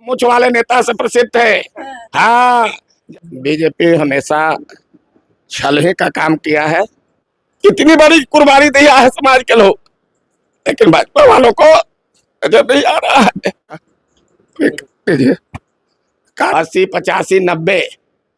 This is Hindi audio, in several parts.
मुछ वाले नेता से प्रसिद्ध है। हाँ, बीजेपी हमेशा छलहे का काम किया है, कितनी बड़ी कुर्बानी दिया है समाज के लोग, लेकिन भाजपा वालों को नजर नहीं आ रहा है। 80, 85, 90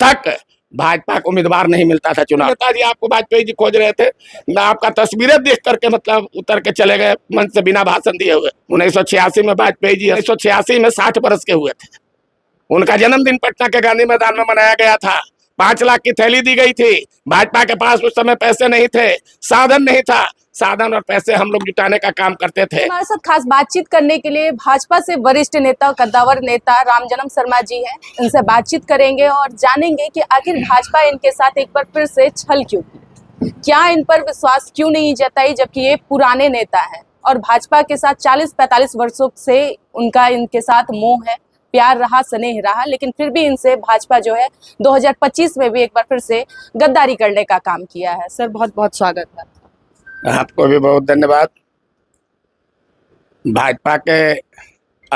तक भाजपा को उम्मीदवार नहीं मिलता था चुनाव। नेताजी आपको वाजपेयी जी खोज रहे थे ना, आपका तस्वीरें देख करके मतलब उतर के चले गए मंच से बिना भाषण दिए हुए। 1986 में वाजपेयी जी 1986 में 60 वर्ष के हुए थे। उनका जन्मदिन पटना के गांधी मैदान में मनाया गया था। 5 लाख की थैली दी गई थी। भाजपा के पास उस समय पैसे नहीं थे, साधन नहीं था। साधन और पैसे हम लोग जुटाने का काम करते थे। हमारे साथ खास बातचीत करने के लिए भाजपा से वरिष्ठ नेता कद्दावर नेता रामजन्म शर्मा जी हैं। इनसे बातचीत करेंगे और जानेंगे कि आखिर भाजपा इनके साथ एक बार फिर से छल क्यों की, क्या इन पर विश्वास क्यों नहीं जताई, जबकि ये पुराने नेता हैं और भाजपा के साथ 40-45 वर्षों से उनका इनके साथ मोह है, प्यार रहा, स्नेह रहा, लेकिन फिर भी इनसे भाजपा जो है 2025 में भी एक बार फिर से गद्दारी करने का काम किया है। सर बहुत बहुत स्वागत है। आपको भी बहुत धन्यवाद। भाजपा के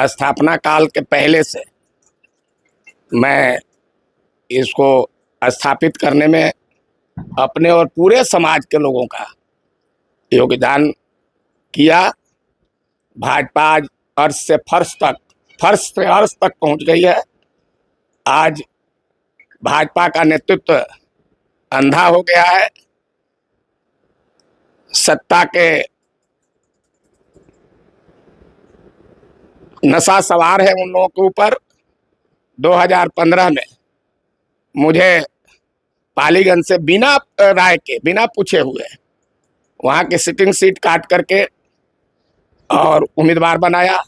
स्थापना काल के पहले से मैं इसको स्थापित करने में अपने और पूरे समाज के लोगों का योगदान किया। भाजपा आज अर्श से फर्श तक, फर्श से अर्श तक पहुंच गई है। आज भाजपा का नेतृत्व अंधा हो गया है। सत्ता के नशा सवार है उन लोगों के ऊपर। 2015 में मुझे पालीगंज से बिना राय के, बिना पूछे हुए वहां के सिटिंग सीट काट करके और उम्मीदवार बनाया।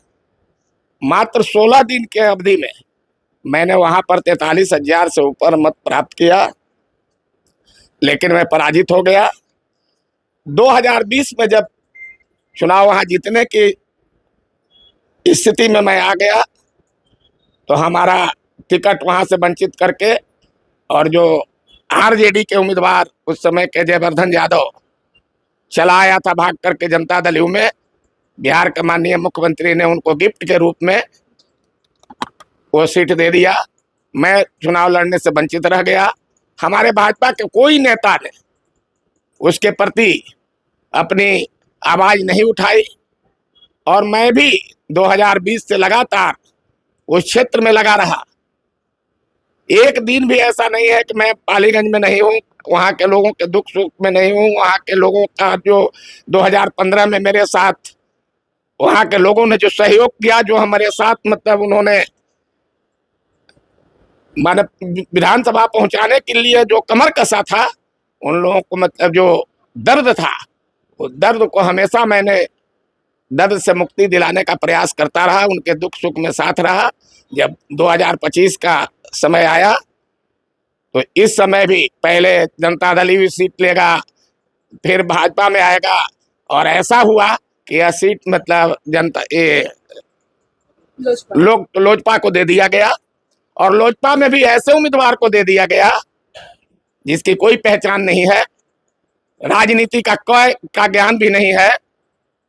मात्र 16 दिन के अवधि में मैंने वहां पर 43,000 से ऊपर मत प्राप्त किया, लेकिन मैं पराजित हो गया। 2020 में जब चुनाव वहां जीतने की स्थिति में मैं आ गया, तो हमारा टिकट वहां से वंचित करके और जो आरजेडी के उम्मीदवार उस समय के जयवर्धन यादव चला आया था भाग करके जनता दल यू में, बिहार के माननीय मुख्यमंत्री ने उनको गिफ्ट के रूप में वो सीट दे दिया। मैं चुनाव लड़ने से वंचित रह गया। हमारे भाजपा के कोई नेता ने उसके प्रति अपनी आवाज नहीं उठाई और मैं भी 2020 से लगातार उस क्षेत्र में लगा रहा। एक दिन भी ऐसा नहीं है कि मैं पालीगंज में नहीं हूँ, वहाँ के लोगों के दुख सुख में नहीं हूँ। वहाँ के लोगों का जो 2015 में मेरे साथ वहाँ के लोगों ने जो सहयोग किया, जो हमारे साथ मतलब उन्होंने माने विधानसभा पहुंचाने के लिए जो कमर कसा था, उन लोगों को मतलब जो दर्द था, उस दर्द को हमेशा मैंने दर्द से मुक्ति दिलाने का प्रयास करता रहा, उनके दुख सुख में साथ रहा। जब 2025 का समय आया तो इस समय भी पहले जनता दल यू सीट लेगा, फिर भाजपा में आएगा, और ऐसा हुआ कि यह सीट मतलब जनता लोजपा को दे दिया गया। और लोजपा में भी ऐसे उम्मीदवार को दे दिया गया जिसकी कोई पहचान नहीं है, राजनीति का ज्ञान भी नहीं है,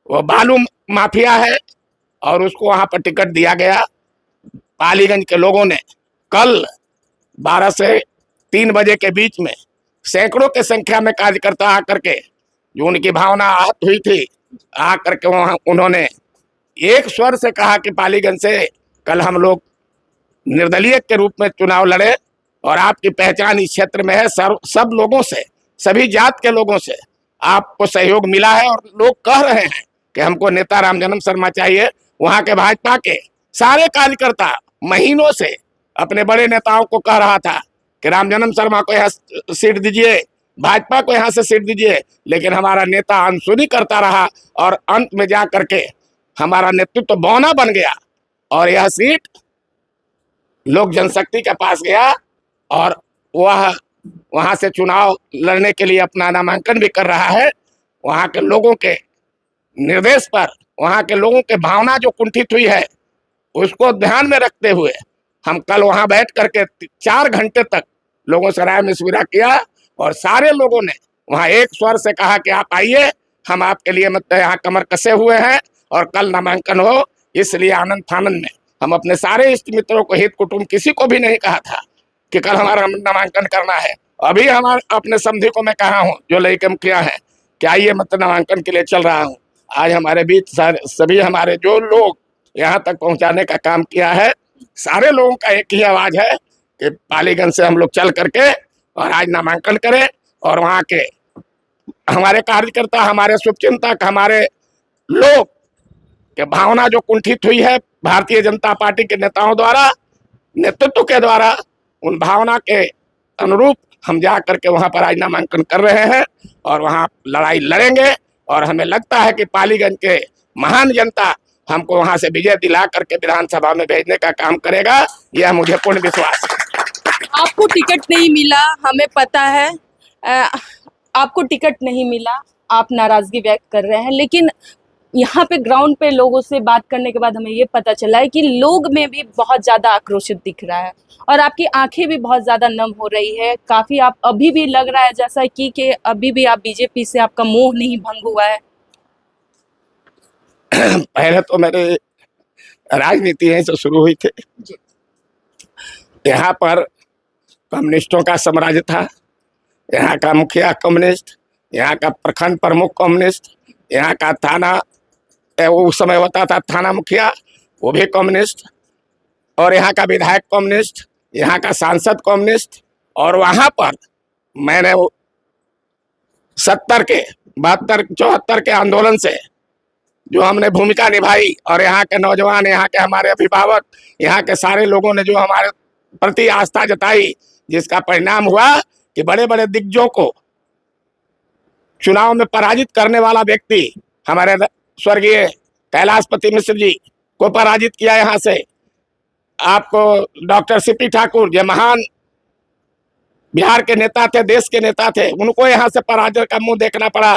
वो बालू माफिया है, और उसको वहां पर टिकट दिया गया। पालीगंज के लोगों ने कल 12 से 3 बजे के बीच में सैकड़ों के संख्या में कार्यकर्ता आकर के, जो उनकी भावना आहत हुई थी, आकर के वहां उन्होंने एक स्वर से कहा कि पालीगंज से कल हम लोग निर्दलीय के रूप में चुनाव लड़े और आपकी पहचान इस क्षेत्र में है। सब लोगों से, सभी जात के लोगों से आपको सहयोग मिला है और लोग कह रहे हैं कि हमको नेता रामजन्म शर्मा चाहिए। वहां के भाजपा के सारे कार्यकर्ता महीनों से अपने बड़े नेताओं को कह रहा था कि रामजन्म शर्मा को यहाँ सीट दीजिए, भाजपा को यहाँ से सीट दीजिए, लेकिन हमारा नेता अनसुनी करता रहा और अंत में जा करके हमारा नेतृत्व बौना बन गया और यह सीट लोक जनशक्ति के पास गया और वह वहां से चुनाव लड़ने के लिए अपना नामांकन भी कर रहा है। वहां के लोगों के निर्देश पर, वहां के लोगों के भावना जो कुंठित हुई है, उसको ध्यान में रखते हुए हम कल वहां बैठ करके 4 घंटे तक लोगों से राय मशविरा किया और सारे लोगों ने वहां एक स्वर से कहा कि आप आइए, हम आपके लिए मतलब यहाँ कमर कसे हुए हैं और कल नामांकन हो। इसलिए आनंद फानंद में हम अपने सारे इष्ट मित्रों को, हित कुटुंब, किसी को भी नहीं कहा था कि कल हमारा नामांकन करना है। अभी हमारे अपने समधी को मैं कहा हूँ जो लड़के मुखिया हैं कि आइए, मत नामांकन के लिए चल रहा हूँ। आज हमारे बीच सभी हमारे जो लोग यहाँ तक पहुँचाने का काम किया है, सारे लोगों का एक ही आवाज है कि पालीगंज से हम लोग चल करके और आज नामांकन करें। और वहाँ के हमारे कार्यकर्ता, हमारे शुभचिंतक, हमारे लोग के भावना जो कुंठित हुई है भारतीय जनता पार्टी के नेताओं द्वारा, नेतृत्व के द्वारा, उन भावना के अनुरूप हम जा करके वहां पर आज नामांकन कर रहे हैं और वहां लड़ाई लड़ेंगे। और हमें लगता है कि पालीगंज के महान जनता हमको वहां से विजय दिला करके विधानसभा में भेजने का काम करेगा, यह मुझे पूर्ण विश्वास है। आपको टिकट नहीं मिला, हमें पता है। आपको टिकट नहीं मिला, आप नाराजगी व्यक्त कर रहे हैं, लेकिन यहाँ पे ग्राउंड पे लोगों से बात करने के बाद हमें ये पता चला है कि लोग में भी बहुत ज्यादा आक्रोशित दिख रहा है और आपकी आंखें भी बहुत ज्यादा नम हो रही है। काफी आप अभी भी लग रहा है जैसा कि अभी भी आप बीजेपी से आपका मोह नहीं भंग हुआ है। पहले तो मेरे राजनीति यहीं से शुरू हुई थी। यहाँ पर कम्युनिस्टों का साम्राज्य था। यहाँ का मुखिया कम्युनिस्ट, यहाँ का प्रखंड प्रमुख कम्युनिस्ट, यहाँ का थाना, वो उस समय होता था थाना मुखिया, वो भी कम्युनिस्ट, और यहाँ का विधायक कम्युनिस्ट, यहाँ का सांसद कम्युनिस्ट। और वहाँ पर मैंने 70 के 72 74 के आंदोलन से जो हमने भूमिका निभाई, और यहाँ के नौजवान, यहाँ के हमारे अभिभावक, यहाँ के सारे लोगों ने जो हमारे प्रति आस्था जताई, जिसका परिणाम हुआ कि बड़े बड़े दिग्गजों को चुनाव में पराजित करने वाला व्यक्ति हमारे स्वर्गीय कैलाशपति मिश्र जी को पराजित किया। यहाँ से आपको डॉक्टर सीपी ठाकुर, जो महान बिहार के नेता थे, देश के नेता थे, उनको यहाँ से पराजय का मुंह देखना पड़ा।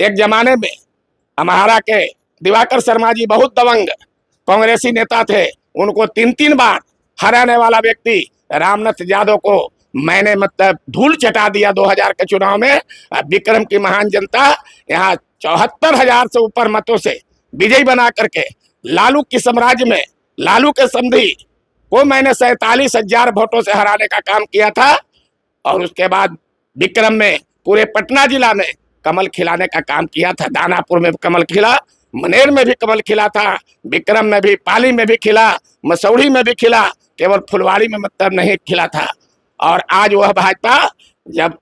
एक जमाने में हमारा के दिवाकर शर्मा जी बहुत दबंग कांग्रेसी नेता थे, उनको 3-3 बार हराने वाला व्यक्ति रामनाथ यादव को मैंने मतलब धूल चटा दिया 2000 के चुनाव में। विक्रम की महान जनता यहाँ 74,000 से ऊपर मतों से विजयी बना करके लालू की साम्राज्य में लालू के समधी को मैंने 47,000 वोटों से हराने का काम किया था। और उसके बाद विक्रम में पूरे पटना जिला में कमल खिलाने का काम किया था। दानापुर में कमल खिला, मनेर में भी कमल खिला था, विक्रम में भी, पाली में भी खिला, मसौढ़ी में भी खिला, केवल फुलवाड़ी में मतलब नहीं खिला था। और आज वह भाजपा जब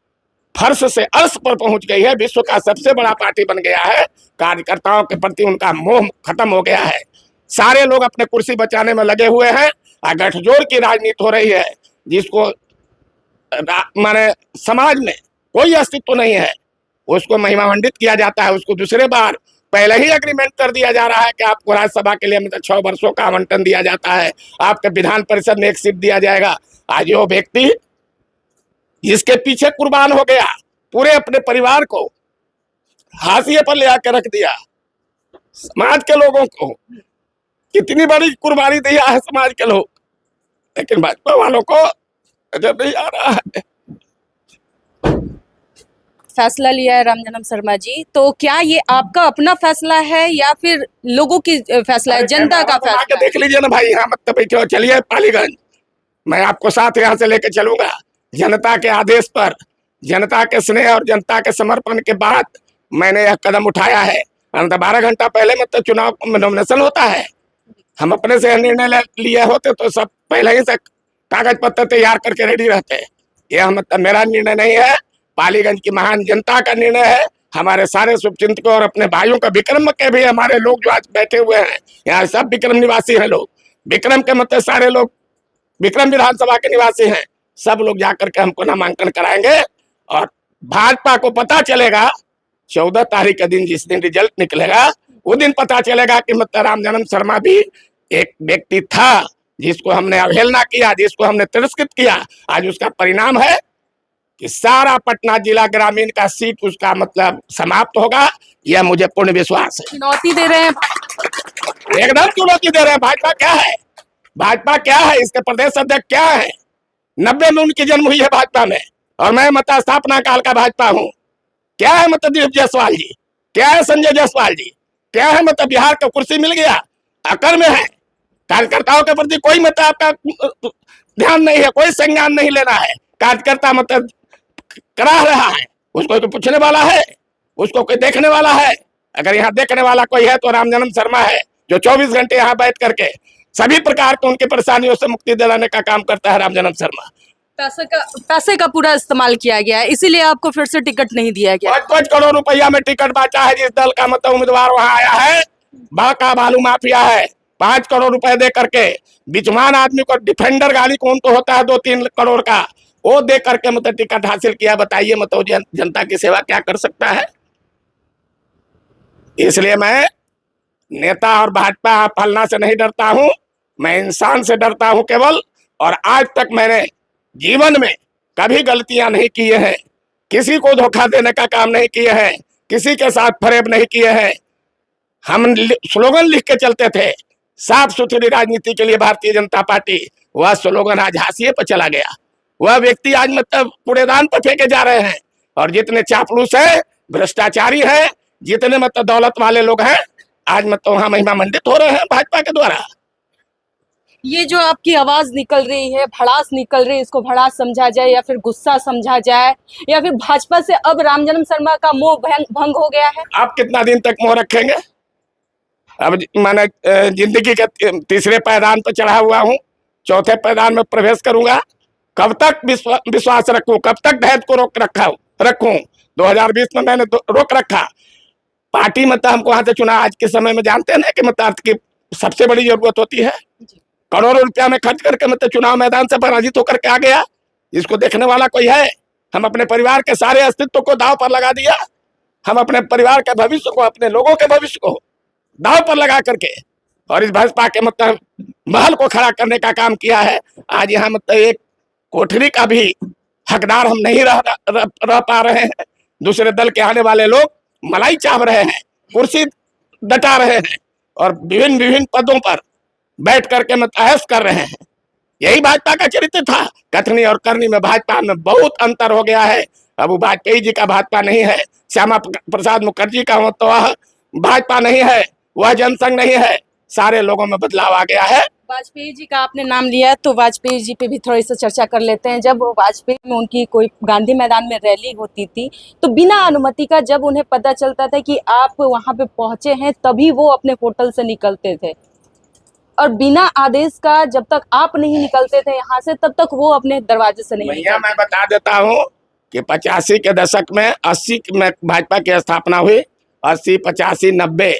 फर्श से अर्श पर पहुंच गई है, विश्व का सबसे बड़ा पार्टी बन गया है, कार्यकर्ताओं के प्रति उनका मोह खत्म हो गया है। सारे लोग अपने कुर्सी बचाने में लगे हुए हैं और गठजोड़ की राजनीति हो रही है, जिसको माने समाज में कोई अस्तित्व नहीं है, उसको महिमामंडित किया जाता है। उसको दूसरे बार पहले ही एग्रीमेंट कर दिया जा रहा है कि आपको राज्यसभा के लिए मतलब 6 वर्षों का आवंटन दिया जाता है, आपके विधान परिषद में 1 सीट दिया जाएगा। आज वो व्यक्ति जिसके पीछे कुर्बान हो गया, पूरे अपने परिवार को हाशिए पर ले आकर रख दिया, समाज के लोगों को कितनी बड़ी कुर्बानी दिया है समाज के लोग, लेकिन भाजपा वालों को नजर नहीं आ रहा है। फैसला लिया है रामजन्म शर्मा जी, तो क्या ये आपका अपना फैसला है या फिर लोगों की फैसला है, जनता का फैसला है? देख लीजिए ना भाई, यहाँ मत बैठो, चलिए पालीगंज, मैं आपको साथ यहाँ से लेके चलूंगा। जनता के आदेश पर, जनता के स्नेह और जनता के समर्पण के बाद मैंने यह कदम उठाया है। 12 घंटा पहले मतलब चुनाव में नॉमिनेशन होता है, हम अपने से निर्णय लिए होते तो सब पहले ही से कागज पत्र तैयार करके रेडी रहते। यह मतलब मेरा निर्णय नहीं है, पालीगंज की महान जनता का निर्णय है। हमारे सारे शुभचिंतकों और अपने भाइयों का, विक्रम के भी हमारे लोग जो आज बैठे हुए हैं यहाँ, सब विक्रम निवासी हैं लोग, विक्रम के मतलब सारे लोग विक्रम विधानसभा के निवासी हैं। सब लोग जाकर के हमको नामांकन कराएंगे और भाजपा को पता चलेगा 14 तारीख के दिन, जिस दिन रिजल्ट निकलेगा, वो दिन पता चलेगा कि मतलब रामजन्म शर्मा भी एक व्यक्ति था जिसको हमने अवहेलना किया, जिसको हमने तिरस्कृत किया। आज उसका परिणाम है कि सारा पटना जिला ग्रामीण का सीट उसका मतलब समाप्त होगा, यह मुझे पूर्ण विश्वास है। चुनौती दे रहे हैं, एकदम चुनौती दे रहे हैं। भाजपा क्या है, भाजपा क्या है, इसके प्रदेश अध्यक्ष क्या है? 90 में उनकी जन्म हुई है भाजपा में, और मैं मतलब स्थापना काल का भाजपा हूँ। क्या है मतलब दिलीप जायसवाल जी, क्या है संजय जायसवाल जी, क्या है मतलब बिहार का कुर्सी मिल गया, अकड़ में है। कार्यकर्ताओं के प्रति कोई मतलब आपका ध्यान नहीं है, कोई संज्ञान नहीं लेना है। कार्यकर्ता मतलब करा रहा है, उसको कोई पूछने वाला है, उसको कोई देखने वाला है? अगर यहाँ देखने वाला कोई है तो रामजन्म शर्मा है, जो 24 घंटे यहाँ बैठ करके सभी प्रकार के उनकी परेशानियों से मुक्ति दिलाने का काम करता है रामजन्म शर्मा। पैसे का पूरा इस्तेमाल किया गया है, इसीलिए आपको फिर से टिकट नहीं दिया गया। 5 करोड़ रुपया में टिकट बांटा है। जिस दल का मतलब उम्मीदवार वहां आया है, बाका बालू माफिया है। 5 करोड़ रुपए दे करके बिचमान आदमी को, डिफेंडर गाड़ी कौन तो होता है 2-3 करोड़ का, वो दे करके मतलब टिकट हासिल किया। बताइए मतलब जनता की सेवा क्या कर सकता है? इसलिए मैं नेता और भाजपा फलना से नहीं डरता हूं, मैं इंसान से डरता हूं केवल। और आज तक मैंने जीवन में कभी गलतियां नहीं किए हैं, किसी को धोखा देने का काम नहीं किए हैं, किसी के साथ फरेब नहीं किए हैं। हम स्लोगन लिख के चलते थे, साफ सुथरी राजनीति के लिए भारतीय जनता पार्टी। वह स्लोगन आज हाशिए पर चला गया। वह व्यक्ति आज मतलब कूड़ेदान पर फेंके जा रहे हैं। और जितने चापलूस है, भ्रष्टाचारी है, जितने मतलब दौलत वाले लोग हैं, आज मतलब वहां महिमा मंडित हो रहे हैं भाजपा के द्वारा। ये जो आपकी आवाज निकल रही है, भड़ास निकल रही है, इसको भड़ास समझा जाए या फिर गुस्सा समझा जाए, या फिर भाजपा से अब रामजन्म शर्मा का मोह भंग हो गया है? आप कितना दिन तक मोह रखेंगे? अब मैंने जिंदगी के तीसरे पायदान पर चढ़ा हुआ हूँ, चौथे पायदान में प्रवेश करूंगा। कब तक विश्वास रखूं, कब तक धैर्य को रखूं? 2020 में मैंने रोक रखा। पार्टी मतलब हमको वहां से चुना। आज के समय में जानते हैं ना कि मतलब की सबसे बड़ी जरूरत होती है। करोड़ों रुपया में खर्च करके मतलब चुनाव मैदान से पराजित होकर के आ गया। इसको देखने वाला कोई है? हम अपने परिवार के सारे अस्तित्व को दांव पर लगा दिया। हम अपने परिवार के भविष्य को, अपने लोगों के भविष्य को दांव पर लगा करके और इस भाजपा के मतलब महल को खड़ा करने का काम किया है। आज यहाँ मतलब एक कोठरी का भी हकदार हम नहीं रह पा रहे हैं। दूसरे दल के आने वाले लोग मलाई चाह रहे हैं, कुर्सी डटा रहे हैं और विभिन्न पदों पर बैठ करके मतलब ऐश कर रहे हैं। यही भाजपा का चरित्र था। कथनी और करनी में भाजपा में बहुत अंतर हो गया है। अब वो वाजपेयी जी का भाजपा नहीं है, श्यामा प्रसाद मुखर्जी का तो वह भाजपा नहीं है, वह जनसंघ नहीं है। सारे लोगों में बदलाव आ गया है। वाजपेयी जी का आपने नाम लिया तो वाजपेयी जी पे भी थोड़ी सी चर्चा कर लेते हैं। जब वाजपेयी में उनकी कोई गांधी मैदान में रैली होती थी तो बिना अनुमति का जब उन्हें पता चलता था कि आप वहां पे पहुंचे हैं, तभी वो अपने होटल से निकलते थे। और बिना आदेश का जब तक आप नहीं निकलते थे यहाँ से, तब तक वो अपने दरवाजे से नहीं निकलते। मैं बता देता हूँ कि 85 के दशक में, 80 में भाजपा की स्थापना हुई। 80, 85, 90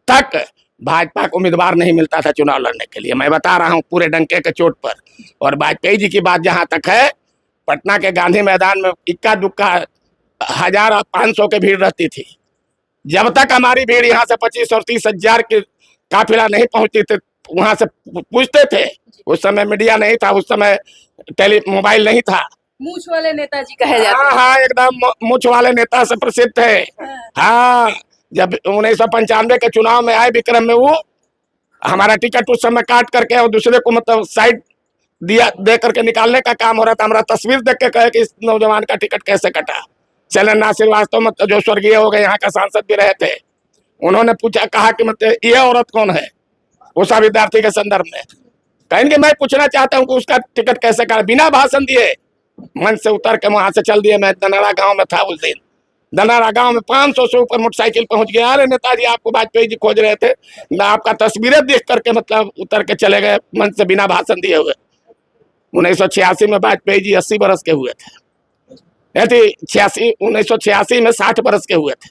तक भाजपा को उम्मीदवार नहीं मिलता था चुनाव लड़ने के लिए। मैं बता रहा हूँ पूरे डंके के चोट पर। और वाजपेयी जी की बात जहां तक है, पटना के गांधी मैदान में इक्का दुक्का 1000 और 500 की भीड़ रहती थी। जब तक हमारी भीड़ यहाँ से 25 और 30 हजार की काफिला नहीं पहुंचती थी, वहां से पूछते थे। उस समय मीडिया नहीं था, उस समय मोबाइल नहीं था। मूछ वाले नेताजी कहे जाते हैं। हाँ, एकदम मूछ वाले नेता से प्रसिद्ध थे। हाँ, जब 1995 के चुनाव में आए विक्रम में, वो हमारा टिकट उस समय काट करके और दूसरे को मतलब साइड दे करके निकालने का काम हो रहा था। हमारा तस्वीर देख के कहे कि इस नौजवान का टिकट कैसे कटा। शैलेंद्र श्रीवास्तव मतलब जो स्वर्गीय हो गए, यहाँ का सांसद भी रहे थे, उन्होंने पूछा, कहा कि मतलब ये औरत कौन है, उस विद्यार्थी के संदर्भ में। कहेंगे मैं पूछना चाहता हूँ कि उसका टिकट कैसे काटा। बिना भाषण दिए मंच से उतर के वहां से चल दिए। मैं दनारा गांव में था उस दिन। दनारा गांव में 500 से ऊपर मोटरसाइकिल पहुंच गया। अरे नेताजी, आपको वाजपेयी जी खोज रहे थे। मैं आपका तस्वीरें देख करके मतलब उतर के चले गए मंच से बिना भाषण दिए हुए। 1986 में वाजपेयी जी 80 बरस के हुए थे। 1986 में 60 बरस के हुए थे।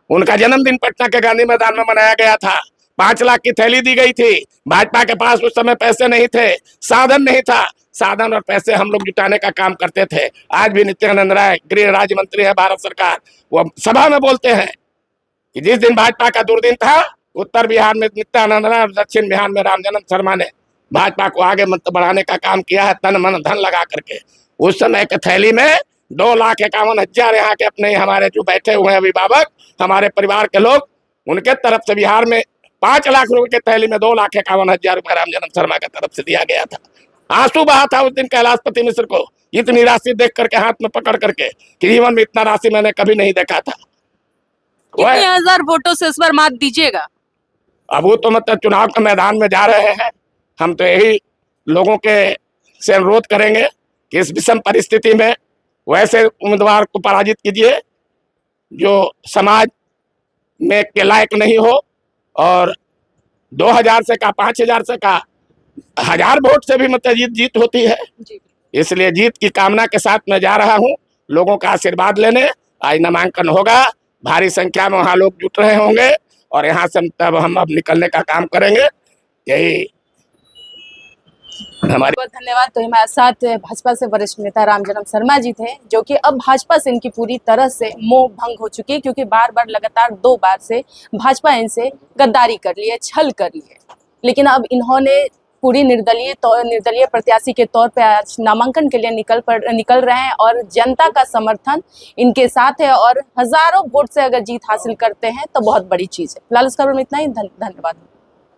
उनका जन्मदिन पटना के गांधी मैदान में मनाया गया था। 5 लाख की थैली दी गई थी। भाजपा के पास उस समय पैसे नहीं थे, साधन नहीं था। साधन और पैसे हम लोग जुटाने का काम करते थे। आज भी नित्यानंद राय गृह राज्य मंत्री है भारत सरकार, वो सभा में बोलते हैं कि जिस दिन भाजपा का दुर्दिन था, उत्तर बिहार में नित्यानंद राय, दक्षिण बिहार में रामजन्म शर्मा ने भाजपा को आगे मतलब बढ़ाने का काम किया है, तन मन धन लगा करके। उस समय के थैली में 2,51,000 यहाँ के अपने हमारे जो बैठे हुए हैं अभिभावक, हमारे परिवार के लोग, उनके तरफ से बिहार में 5 लाख रुपए की थैली में 2,51,000 रुपए रामजन्म शर्मा की तरफ से दिया गया था। आंसू बहा था उस दिन कैलाशपति मिश्र को, इतनी राशि देख करके, हाथ में पकड़ करके, कि जीवन में इतना राशि मैंने कभी नहीं देखा था। कितने हजार वोटों से इस बार मात दीजिएगा? अब वो तो मतलब चुनाव के मैदान में जा रहे हैं, हम तो यही लोगों के से अनुरोध करेंगे कि इस विषम परिस्थिति में वैसे उम्मीदवार को पराजित कीजिए जो समाज में के लायक नहीं हो, और 2000 से का 5000 से का 1000 वोट से भी मतलब जीत होती है। जी। इसलिए जीत की कामना के साथ मैं जा रहा हूं लोगों का आशीर्वाद लेने। आज नामांकन होगा, भारी संख्या में वहां लोग जुट रहे होंगे और यहाँ से तब हम अब निकलने का काम करेंगे। यही हमारी बहुत धन्यवाद। तो हमारे साथ भाजपा से वरिष्ठ नेता रामजन्म शर्मा जी थे, जो कि अब भाजपा से इनकी पूरी तरह से मोह भंग हो चुकी है, क्योंकि बार बार लगातार 2 बार से भाजपा इनसे गद्दारी कर ली है, छल कर ली है। लेकिन अब इन्होंने पूरी निर्दलीय प्रत्याशी के तौर पे आज नामांकन के लिए निकल रहे हैं और जनता का समर्थन इनके साथ है, और हजारों वोट से अगर जीत हासिल करते हैं तो बहुत बड़ी चीज है। फिलहाल इस खबर में इतना ही। धन्यवाद।